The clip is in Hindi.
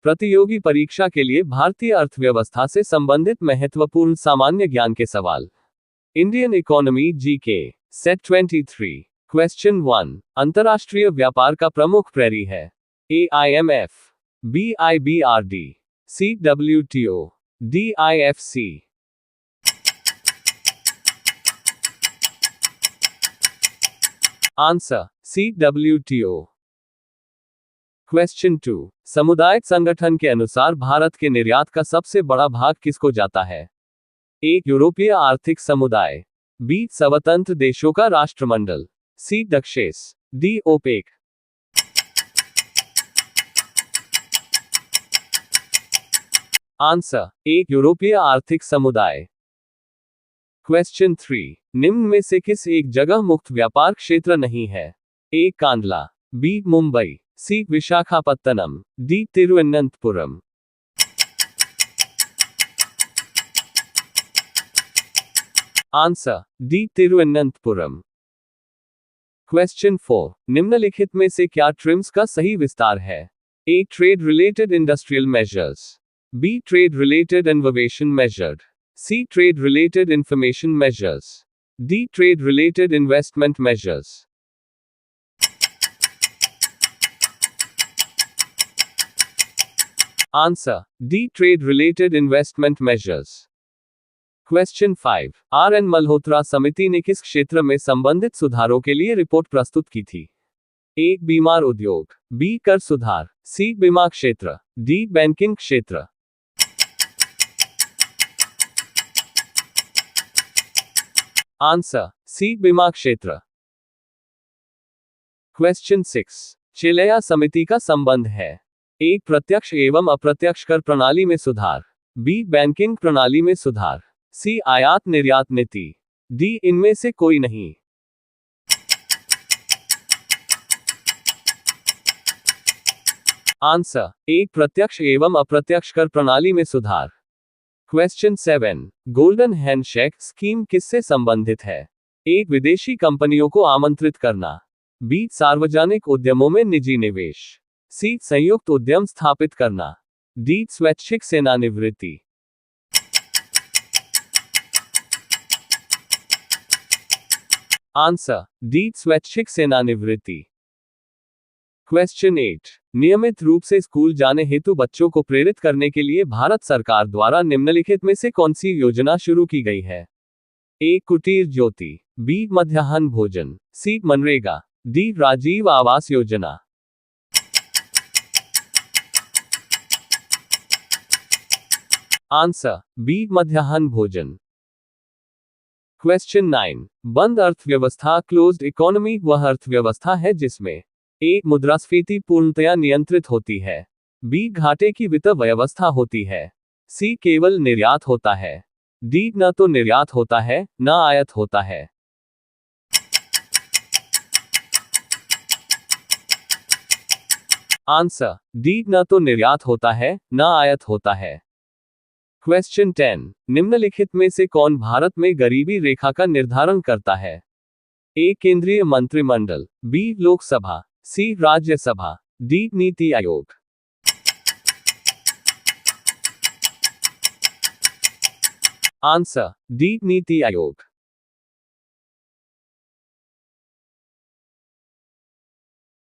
प्रतियोगी परीक्षा के लिए भारतीय अर्थव्यवस्था से संबंधित महत्वपूर्ण सामान्य ज्ञान के सवाल। Indian economy GK set 23। Question 1। अंतर्राष्ट्रीय व्यापार का प्रमुख प्रहरी है। A IMF, B IBRD, C WTO, D IFC। Answer C WTO। Question 2। समुदाय संगठन के अनुसार भारत के निर्यात का सबसे बड़ा भाग किसको जाता है। ए यूरोपीय आर्थिक समुदाय, बी स्वतंत्र देशों का राष्ट्रमंडल, सी डक्षेस, डी ओपेक। आंसर ए यूरोपीय आर्थिक समुदाय। क्वेश्चन 3। निम्न में से किस एक जगह मुक्त व्यापार क्षेत्र नहीं है। A Kandla, B Mumbai, C Visakhapatnam, D Thiruvananthapuram. Answer D Thiruvananthapuram. Question 4। निम्नलिखित में से क्या ट्रिम्स का सही विस्तार है। A trade related industrial measures, B trade related innovation measured, C trade related information measures, D trade related investment measures. Answer D trade related investment measures. Question 5। RN Malhotra समिति ने किस क्षेत्र में संबंधित सुधारों के लिए रिपोर्ट प्रस्तुत की थी। ए बीमार उद्योग, बी कर सुधार, सी बीमा क्षेत्र, डी बैंकिंग क्षेत्र। आंसर सी बीमा क्षेत्र। क्वेश्चन 6। चिलेया समिति का संबंध है। ए प्रत्यक्ष एवं अप्रत्यक्ष कर प्रणाली में सुधार, बी बैंकिंग प्रणाली में सुधार, सी आयात निर्यात नीति, डी इनमें से कोई नहीं। आंसर ए प्रत्यक्ष एवं अप्रत्यक्ष कर प्रणाली में सुधार। क्वेश्चन 7। गोल्डन हैंडशेक स्कीम किससे संबंधित है। ए विदेशी कंपनियों को आमंत्रित करना, बी सार्वजनिक उद्यमों में निजी निवेश, सी संयुक्त उद्यम स्थापित करना, डी स्वैच्छिक सेवानिवृत्ति। आंसर डी स्वैच्छिक सेवानिवृत्ति। क्वेश्चन 8। नियमित रूप से स्कूल जाने हेतु बच्चों को प्रेरित करने के लिए भारत सरकार द्वारा निम्नलिखित में से कौन सी योजना शुरू की गई है। ए कुटीर ज्योति, बी मध्याह्न भोजन, सी MNREGA, D Rajiv Awas Yojana. Answer B मध्याह्न भोजन। क्वेश्चन 9। बंद अर्थव्यवस्था क्लोज्ड इकोनॉमी वह अर्थव्यवस्था है जिसमें ए मुद्रास्फीति पूर्णतया नियंत्रित होती है, बी घाटे की वित्त व्यवस्था होती है, सी केवल निर्यात होता है, डी न तो निर्यात होता है न आयात होता है। आंसर डी न तो निर्यात होता है न आयात होता है। क्वेश्चन 10। निम्नलिखित में से कौन भारत में गरीबी रेखा का निर्धारण करता है। ए केंद्रीय मंत्रिमंडल, बी लोकसभा, सी Rajya Sabha, D NITI Aayog. Answer D NITI Aayog.